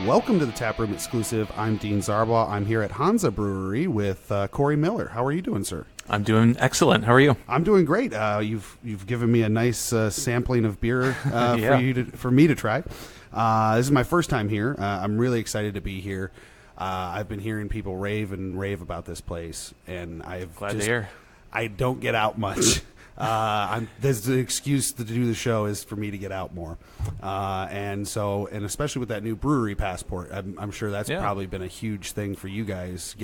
Welcome to the Taproom Exclusive. I'm Dean Zarbaugh. I'm here at Hansa Brewery with Corey Miller. How are you doing, sir? I'm doing excellent. How are you? I'm doing great. You've given me a nice sampling of beer for me to try. This is my first time here. I'm really excited to be here. I've been hearing people rave about this place, and Glad to hear. I don't get out much. There's the excuse to do the show is for me to get out more, and especially with that new brewery passport, I'm sure that's probably been a huge thing for you guys.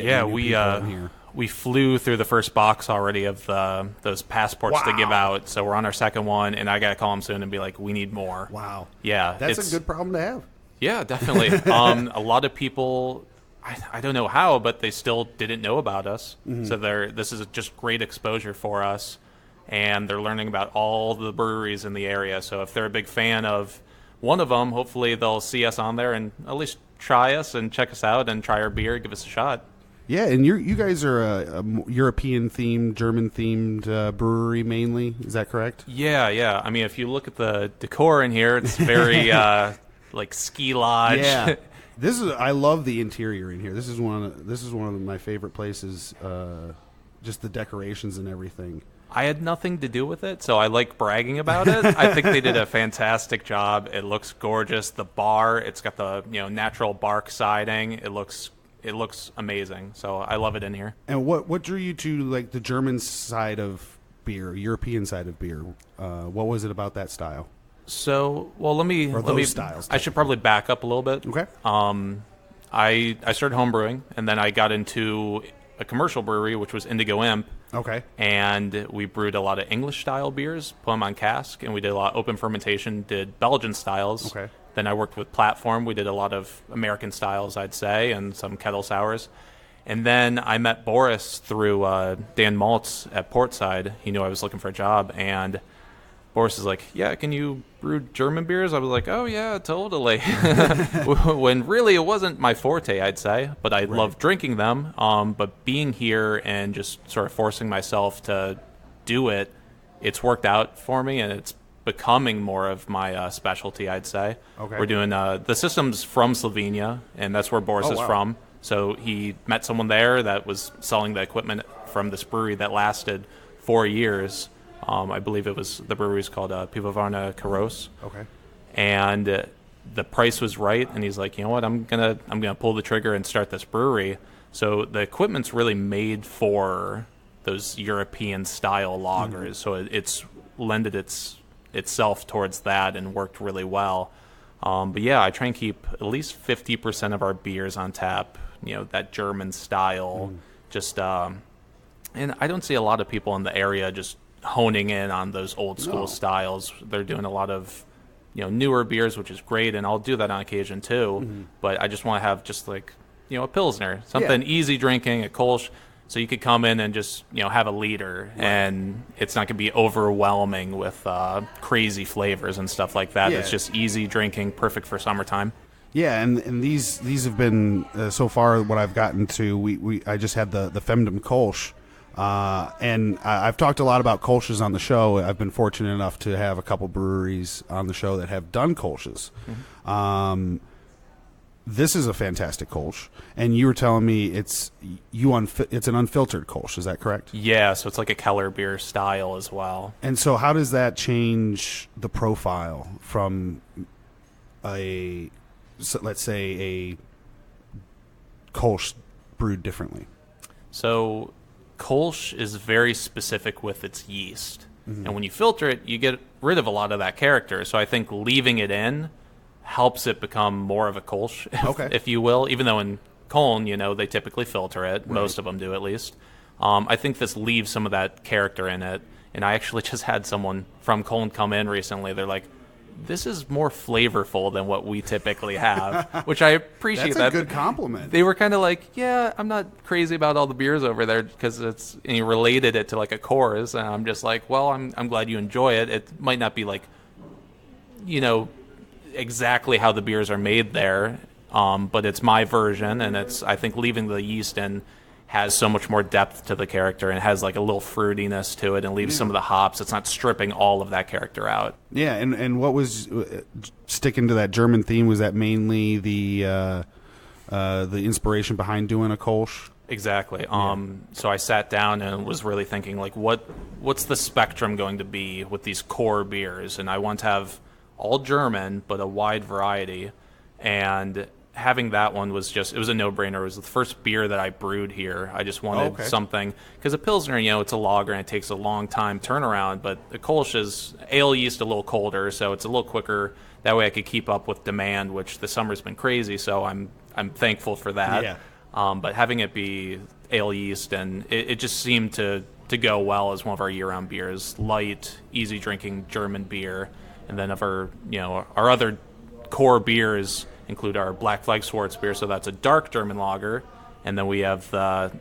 We flew through the first box already of those passports to give out, so we're on our second one, and I gotta call them soon and be like, we need more. Wow, yeah, that's a good problem to have. Yeah, definitely. A lot of people. I don't know how, but they still didn't know about us. Mm-hmm. So this is just great exposure for us. And they're learning about all the breweries in the area. So if they're a big fan of one of them, hopefully they'll see us on there and at least try us and check us out and try our beer, give us a shot. Yeah, and you guys are a European-themed, German-themed brewery mainly. Is that correct? Yeah. I mean, if you look at the decor in here, it's very like ski lodge. Yeah. I love the interior in here. This is one of my favorite places. Just the decorations and everything. I had nothing to do with it, so I like bragging about it. I think they did a fantastic job. It looks gorgeous. The bar, it's got the natural bark siding. It looks amazing. So I love it in here. And what drew you to like the German side of beer, European side of beer? What was it about that style? So, well, let me styles. I should probably back up a little bit. Okay. I started home brewing, and then I got into a commercial brewery, which was Indigo Imp. Okay. And we brewed a lot of English-style beers, put them on cask, and we did a lot of open fermentation, did Belgian styles. Okay. Then I worked with Platform. We did a lot of American styles, I'd say, and some kettle sours. And then I met Boris through Dan Maltz at Portside. He knew I was looking for a job, and Boris is like, yeah, can you brew German beers? I was like, oh, yeah, totally. When really it wasn't my forte, I'd say. But I love drinking them. But being here and just sort of forcing myself to do it, it's worked out for me, and it's becoming more of my specialty, I'd say. Okay. We're doing the system's from Slovenia, and that's where Boris is from. So he met someone there that was selling the equipment from this brewery that lasted 4 years. I believe the brewery's called Pivovarna Karos. Okay. And the price was right, and he's like, you know what, I'm gonna pull the trigger and start this brewery. So the equipment's really made for those European style lagers. So it's lended itself towards that and worked really well. But yeah, I try and keep at least 50% of our beers on tap. That German style. Just and I don't see a lot of people in the area just honing in on those old school styles. They're doing a lot of newer beers, which is great, and I'll do that on occasion too. Mm-hmm. But I just want to have just like a Pilsner, something easy drinking, a Kolsch, so you could come in and just have a liter, and it's not going to be overwhelming with crazy flavors and stuff like that. It's just easy drinking, perfect for summertime. Yeah, and these have been so far what I've gotten to. I just had the FemDom Kolsch. And I've talked a lot about Kolsches on the show. I've been fortunate enough to have a couple breweries on the show that have done Kolsches. Mm-hmm. This is a fantastic Kolsch, and you were telling me it's an unfiltered Kolsch. Is that correct? Yeah, so it's like a Keller beer style as well. And so, how does that change the profile from let's say a Kolsch brewed differently? So Kolsch is very specific with its yeast. Mm-hmm. And when you filter it, you get rid of a lot of that character. So I think leaving it in helps it become more of a Kolsch, if you will. Even though in Köln, they typically filter it. Right. Most of them do, at least. I think this leaves some of that character in it. And I actually just had someone from Köln come in recently. They're like, this is more flavorful than what we typically have, which I appreciate. That's a good compliment. They were kind of like, yeah, I'm not crazy about all the beers over there because and you related it to like a Coors, and I'm just like, well, I'm glad you enjoy it. It might not be like, exactly how the beers are made there, but it's my version, and I think leaving the yeast in has so much more depth to the character and has like a little fruitiness to it and leaves some of the hops. It's not stripping all of that character out. Yeah, and what was sticking to that German theme, was that mainly the inspiration behind doing a Kolsch? Exactly. So I sat down and was really thinking, like, what's the spectrum going to be with these core beers? And I want to have all German, but a wide variety. And having that one was it was a no-brainer. It was the first beer that I brewed here. I just wanted something, because a Pilsner, it's a lager and it takes a long time turnaround, but the Kolsch is ale yeast a little colder, so it's a little quicker. That way I could keep up with demand, which the summer's been crazy, so I'm thankful for that. Yeah. But having it be ale yeast, and it just seemed to go well as one of our year-round beers. Light, easy drinking German beer, and then of our other core beers include our Black Flag Schwarzbier, so that's a dark German lager, and then we have the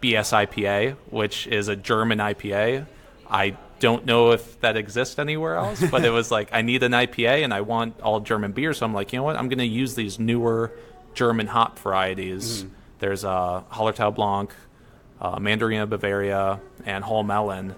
BS IPA, which is a German IPA. I don't know if that exists anywhere else, but it was like, I need an IPA and I want all German beer, so I'm like, you know what, I'm going to use these newer German hop varieties. There's Hallertau Blanc, Mandarina Bavaria, and Whole Melon,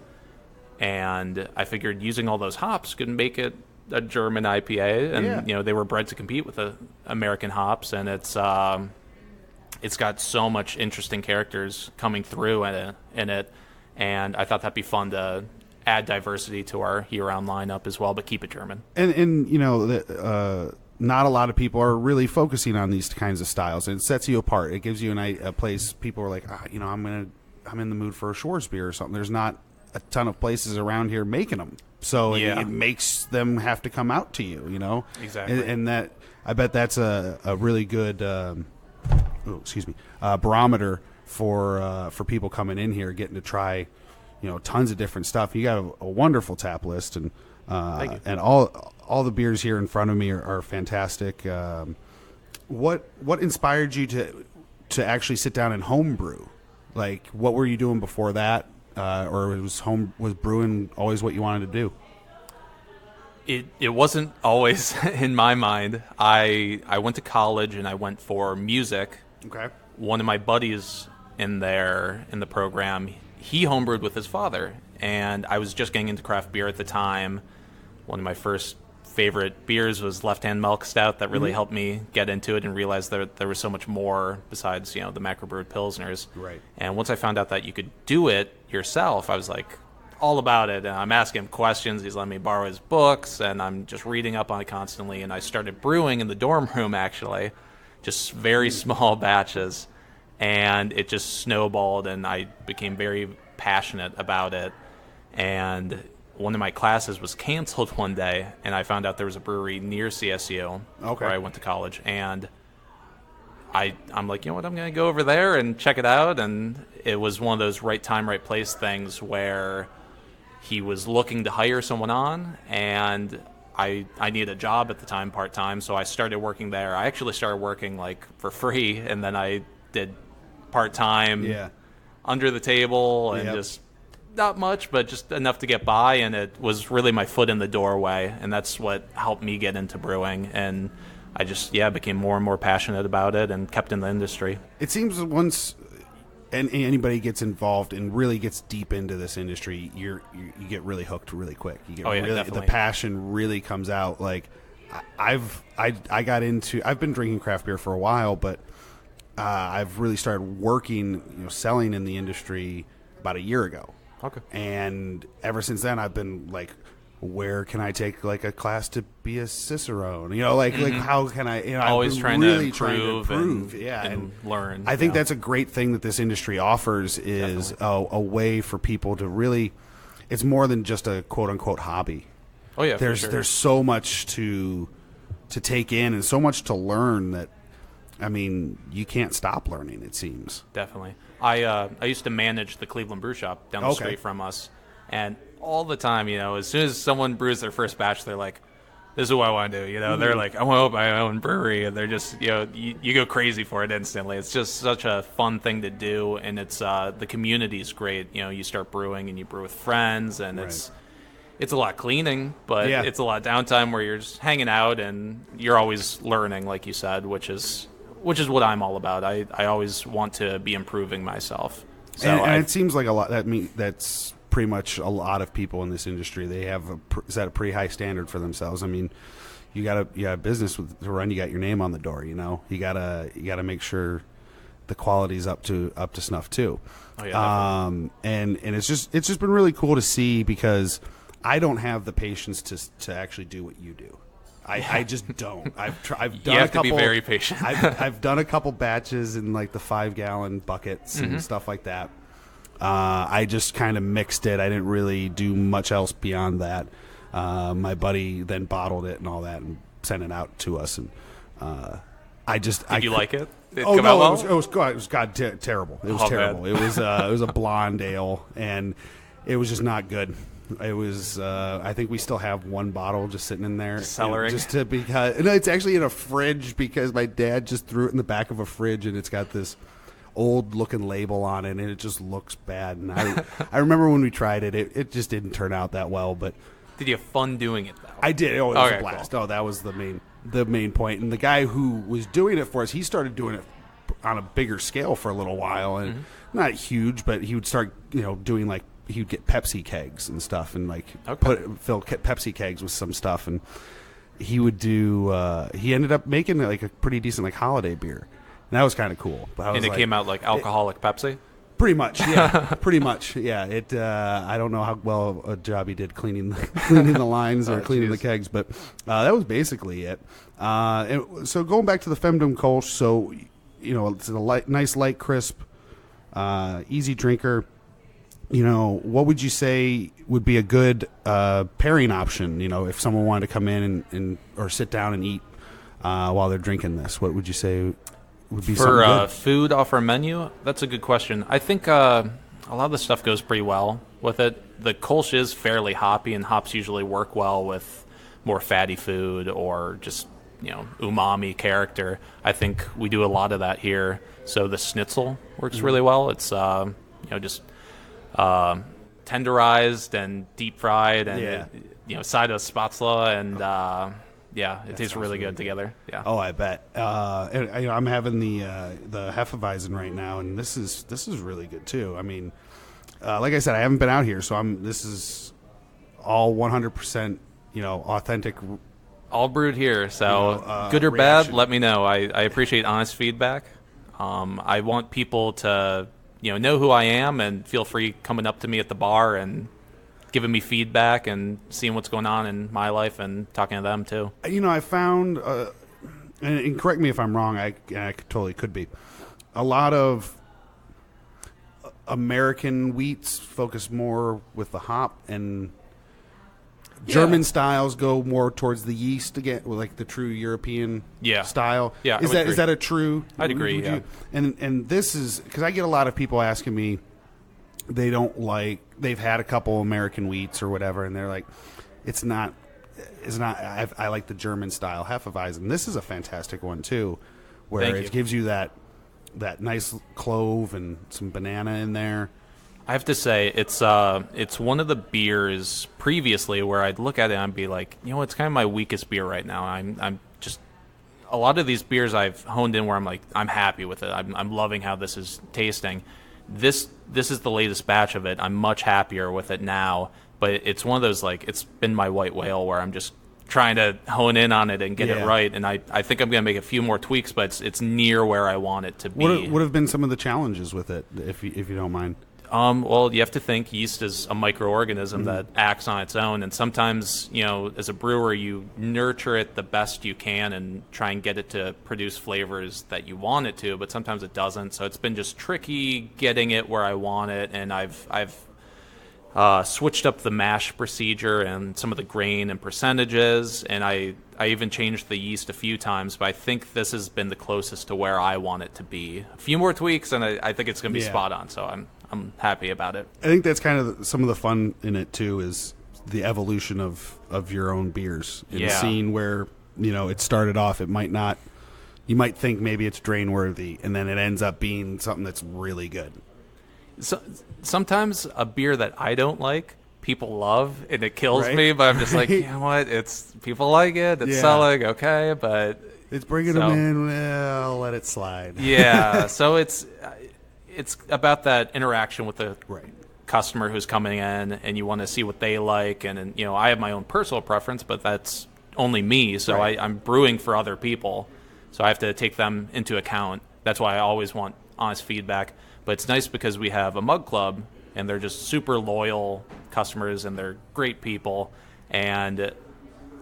and I figured using all those hops could make it a German IPA, and they were bred to compete with the American hops, and it's got so much interesting characters coming through in it, and I thought that'd be fun to add diversity to our year-round lineup as well, but keep it German. And not a lot of people are really focusing on these kinds of styles, and it sets you apart. It gives you a place. People are like, I'm in the mood for a Schwarzbier or something. There's not a ton of places around here making them. So it makes them have to come out to you, Exactly. And that, I bet that's a really good barometer for people coming in here, getting to try, tons of different stuff. You got a wonderful tap list, and all the beers here in front of me are fantastic. What inspired you to actually sit down and homebrew? Like, what were you doing before that? Or was brewing always what you wanted to do? It wasn't always in my mind. I went to college and I went for music. Okay. One of my buddies in the program, he homebrewed with his father, and I was just getting into craft beer at the time. One of my first favorite beers was Left Hand Milk Stout. That really helped me get into it and realize that there was so much more besides the macrobrewed pilsners. Right. And once I found out that you could do it yourself, I was like all about it. And I'm asking him questions. He's letting me borrow his books, and I'm just reading up on it constantly. And I started brewing in the dorm room, actually, just very small batches, and it just snowballed, and I became very passionate about it. And one of my classes was canceled one day, and I found out there was a brewery near CSU where I went to college, and I'm like, you know what, I'm going to go over there and check it out. And it was one of those right time, right place things where he was looking to hire someone on, and I needed a job at the time, part-time, so I started working there. I actually started working like for free, and then I did part-time under the table, and just not much, but just enough to get by, and it was really my foot in the doorway, and that's what helped me get into brewing. And I just became more and more passionate about it and kept in the industry. It seems once anybody gets involved and really gets deep into this industry, you get really hooked really quick. You get definitely. The passion really comes out. Like I've been drinking craft beer for a while, but I've really started working, selling in the industry about a year ago. Okay. And ever since then, I've been like, where can I take like a class to be a Cicerone? Like how can I? Always trying to to improve and learn. I think that's a great thing that this industry offers, is a way for people to really. It's more than just a quote unquote hobby. Oh yeah, there's so much to take in and so much to learn that. I mean, you can't stop learning, it seems. Definitely. I used to manage the Cleveland Brew Shop down the street from us, and all the time, as soon as someone brews their first batch, they're like, this is what I want to do. They're like, I want to open my own brewery, and they're just, you go crazy for it instantly. It's just such a fun thing to do, and it's the community's great. You start brewing, and you brew with friends, and it's a lot cleaning, but it's a lot of downtime where you're just hanging out, and you're always learning, like you said, which is which is what I'm all about. I always want to be improving myself. So and it seems like a lot. That's pretty much a lot of people in this industry. They have set a pretty high standard for themselves. I mean, you got a business to run. You got your name on the door. You know, you gotta make sure the quality's up to snuff too. Oh, yeah, and it's just been really cool to see, because I don't have the patience to actually do what you do. I just don't. I've done you have to be very patient. I've done a couple batches in like the 5-gallon buckets and stuff like that. I just kind of mixed it. I didn't really do much else beyond that. My buddy then bottled it and all that and sent it out to us. And Did you like it? Did it oh come no, out well? it was terrible. It was terrible. Man. It was a blonde ale, and it was just not good. It was. I think we still have one bottle just sitting in there, cellaring. Because no, it's actually in a fridge, because my dad just threw it in the back of a fridge, and it's got this old looking label on it, and it just looks bad. And I remember when we tried it, it just didn't turn out that well. But did you have fun doing it though? I did. Oh, it was a Okay, blast. cool. Oh, that was the main point. And the guy who was doing it for us, he started doing it on a bigger scale for a little while, and not huge, but he would start, doing like, he would get Pepsi kegs and stuff, and like fill Pepsi kegs with some stuff, and he would do. He ended up making like a pretty decent like holiday beer, and that was kind of cool. But and it came out like alcoholic Pepsi. Pretty much, yeah. Pretty much, yeah. It. I don't know how well a job he did cleaning the lines or cleaning the kegs, but that was basically it. So going back to the FemDom Kolsch, so it's a nice light, crisp, easy drinker. What would you say would be a good pairing option? If someone wanted to come in and or sit down and eat while they're drinking this, what would you say would be for food off our menu? That's a good question. I think a lot of the stuff goes pretty well with it. The Kolsch is fairly hoppy, and hops usually work well with more fatty food or just umami character. I think we do a lot of that here. So the schnitzel works really well. It's just tenderized and deep fried, and side of spatzla, and it tastes really good together. Yeah. Oh, I bet. And, I'm having the Hefeweizen right now, and this is really good too. I mean, like I said, I haven't been out here, so this is all 100% authentic. All brewed here, so good or reaction. bad, let me know. I appreciate honest feedback. I want people to know who I am, and feel free coming up to me at the bar and giving me feedback and seeing what's going on in my life and talking to them too. I found, and correct me if I'm wrong, I totally could be, a lot of American wheats focus more with the hop, and German styles go more towards the yeast again, like the true European style. Yeah, is that a true? I'd agree. Yeah. And this is because I get a lot of people asking me, they've had a couple American wheats or whatever, and they're like, it's not. I like the German style Hefeweizen. This is a fantastic one too, where it gives you that nice clove and some banana in there. I have to say, it's one of the beers previously where I'd look at it and I'd be like, it's kind of my weakest beer right now. I'm just, a lot of these beers I've honed in where I'm like, I'm happy with it. I'm loving how this is tasting. This is the latest batch of it. I'm much happier with it now, but it's one of those, like, it's been my white whale where I'm just trying to hone in on it and get it right. And I think I'm going to make a few more tweaks, but it's near where I want it to be. What would have been some of the challenges with it, if you don't mind? Well, you have to think yeast is a microorganism that acts on its own, and sometimes, as a brewer, you nurture it the best you can and try and get it to produce flavors that you want it to, but sometimes it doesn't. So it's been just tricky getting it where I want it, and I've switched up the mash procedure and some of the grain and percentages, and I even changed the yeast a few times, but I think this has been the closest to where I want it to be. A few more tweaks, and I think it's going to be spot on, so I'm happy about it. I think that's kind of some of the fun in it too, is the evolution of your own beers and seeing where it started off. It might not. You might think maybe it's drain worthy, and then it ends up being something that's really good. So sometimes a beer that I don't like, people love, and it kills me. But I'm just like, you know what? It's people like it. It's selling, okay. But It's bringing them in. Well, let it slide. Yeah, so it's about that interaction with the Right. customer who's coming in, and you want to see what they like. And you know, I have my own personal preference, but that's only me. So Right. I'm brewing for other people, so I have to take them into account. That's why I always want honest feedback. But it's nice because we have a mug club, and they're just super loyal customers, and they're great people. And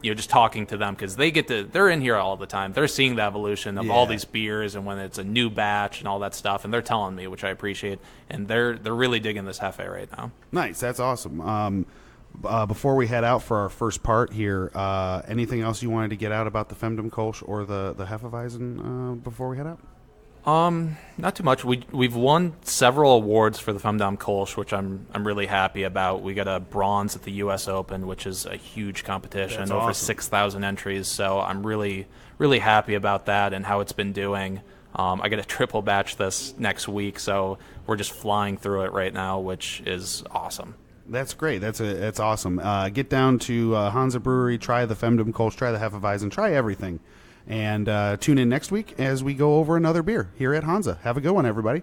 you know, just talking to them because they're in here all the time. They're seeing the evolution of all Yeah. these beers and when it's a new batch and all that stuff, and they're telling me, which I appreciate. And they're really digging this Hefe right now. Nice. That's awesome. Before we head out for our first part here, anything else you wanted to get out about the FemDom Kolsch or the Hefeweizen before we head out? Not too much. We've won several awards for the FemDom Kolsch, which I'm really happy about. We got a bronze at the U.S. Open, which is a huge competition, That's over awesome. 6,000 entries. So I'm really happy about that and how it's been doing. I get a triple batch this next week, so we're just flying through it right now, which is awesome. That's great. That's awesome. Get down to Hansa Brewery, try the FemDom Kolsch, try the Hefeweizen, try everything. And tune in next week as we go over another beer here at Hansa. Have a good one, everybody.